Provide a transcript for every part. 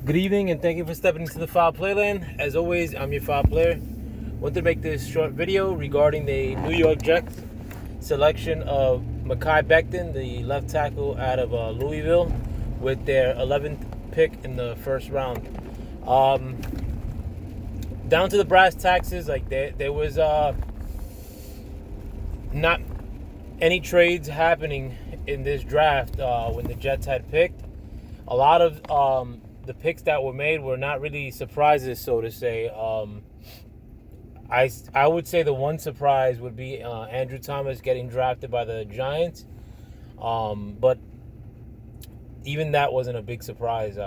Good evening, and thank you for stepping into the Foul Playland. As always, I'm your Foul Player. Want to make this short video regarding the New York Jets selection of Mekhi Becton, the left tackle out of Louisville, with their 11th pick in the first round. Down to the brass taxes, like there was not any trades happening in this draft when the Jets had picked. A lot of the picks that were made were not really surprises, so to say. I would say the one surprise would be Andrew Thomas getting drafted by the Giants, but even that wasn't a big surprise.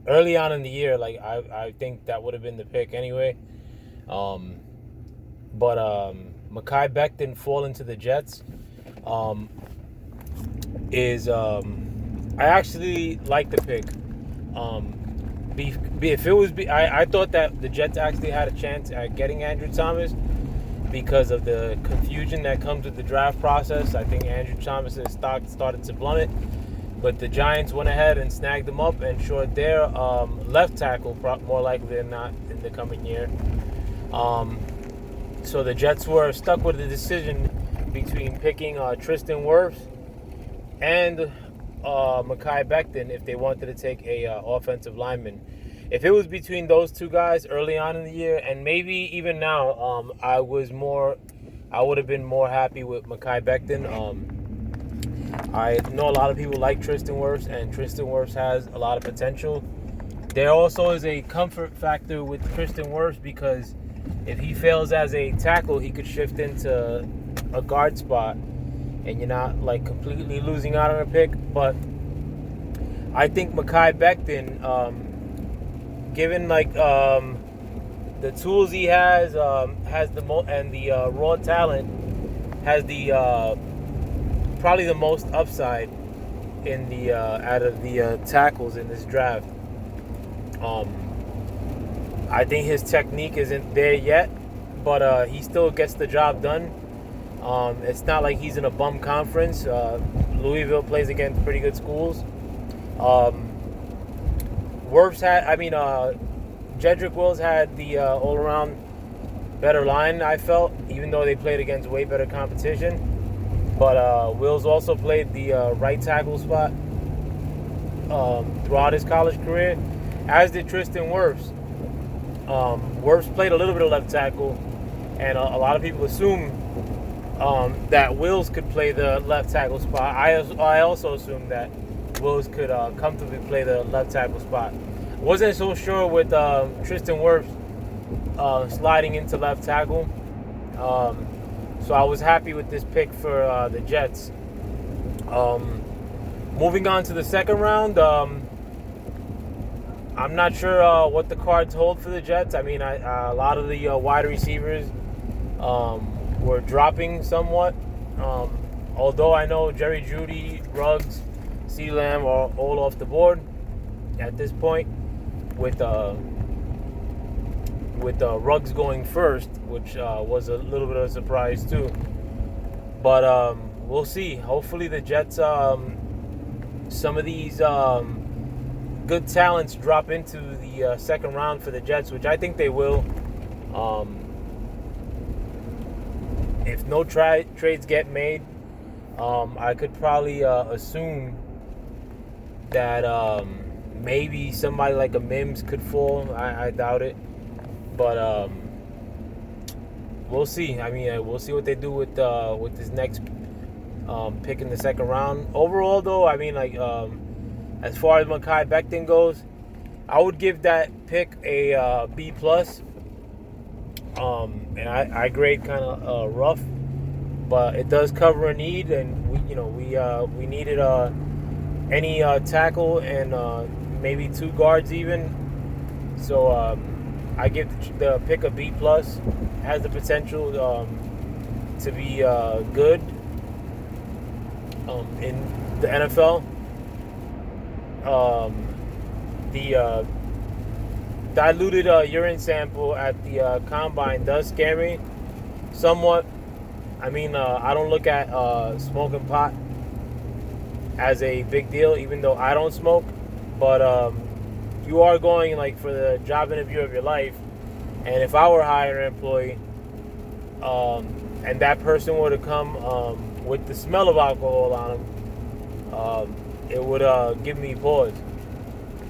Early on in the year, like I think that would have been the pick anyway. But Mekhi Becton falling to the Jets is I actually like the pick. If it was, I thought that the Jets actually had a chance at getting Andrew Thomas because of the confusion that comes with the draft process. I think Andrew Thomas's stock started to plummet, but the Giants went ahead and snagged him up and shored their left tackle more likely than not in the coming year. So the Jets were stuck with the decision between picking Tristan Wirfs and Mekhi Becton if they wanted to take a offensive lineman. If it was between those two guys early on in the year, and maybe even now, I would have been more happy with Mekhi Becton. I know a lot of people like Tristan Wirfs, and Tristan Wirfs has a lot of potential. There also is a comfort factor with Tristan Wirfs because if he fails as a tackle, he could shift into a guard spot, and you're not like completely losing out on a pick. But I think Mekhi Becton, given like the tools he has the and the raw talent, has the probably the most upside in the out of the tackles in this draft. I think his technique isn't there yet, but he still gets the job done. It's not like he's in a bum conference. Louisville plays against pretty good schools. Jedrick Wills had the all-around better line, I felt, even though they played against way better competition. But Wills also played the right tackle spot throughout his college career, as did Tristan Wirfs. Wirfs played a little bit of left tackle, and a lot of people assume that Wills could play the left tackle spot. I also assumed that Wills could comfortably play the left tackle spot. Wasn't so sure with Tristan Wirfs sliding into left tackle. So I was happy with this pick for the Jets. Moving on to the second round, I'm not sure what the cards hold for the Jets. I mean, a lot of the wide receivers were dropping somewhat. Although I know Jerry Jeudy, Ruggs, C. Lamb are all off the board at this point, with Ruggs going first, which was a little bit of a surprise too. But we'll see. Hopefully the Jets, some of these good talents drop into the second round for the Jets, which I think they will. If no trades get made, I could probably assume that maybe somebody like a Mims could fall. I doubt it. But we'll see. I mean, we'll see what they do with this next pick in the second round. Overall, though, I mean, like as far as Mekhi Becton goes, I would give that pick a B plus. And I grade kind of rough, but it does cover a need, and we needed any tackle and maybe two guards even. So I give the pick a B plus. Has the potential to be good in the NFL. The diluted urine sample at the combine does scare me somewhat. I mean, I don't look at smoking pot as a big deal, even though I don't smoke. But you are going like for the job interview of your life, and if I were hiring an employee, and that person were to come with the smell of alcohol on them, it would give me pause.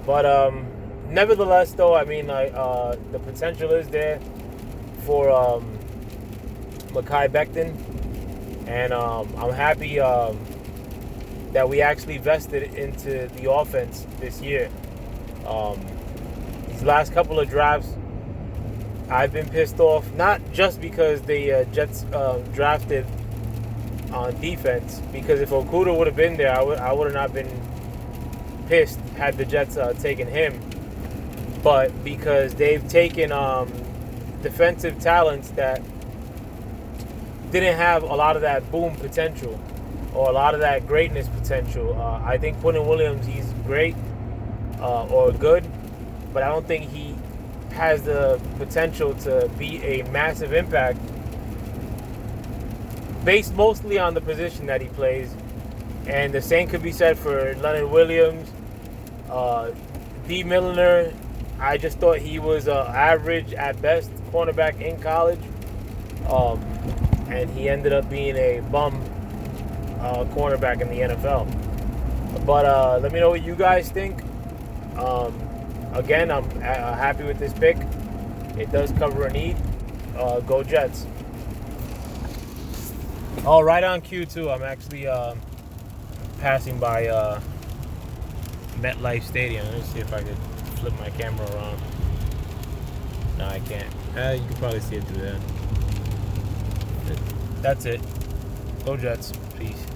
But nevertheless, though, I mean, the potential is there for Mekhi Becton, and I'm happy that we actually vested into the offense this year. These last couple of drafts, I've been pissed off, not just because the Jets drafted on defense, because if Okuda would have been there, I would have not been pissed had the Jets taken him, but because they've taken defensive talents that didn't have a lot of that boom potential or a lot of that greatness potential. I think Quentin Williams, he's great or good, but I don't think he has the potential to be a massive impact based mostly on the position that he plays. And the same could be said for Leonard Williams. D. Milliner, I just thought he was average at best cornerback in college. And he ended up being a bum cornerback in the NFL. But let me know what you guys think. Again, I'm happy with this pick. It does cover a need. Go Jets. Oh, right on cue, too. I'm actually passing by MetLife Stadium. Let me see if I could flip my camera around. No, I can't. You can probably see it through there. That's it. Go Jets. Peace.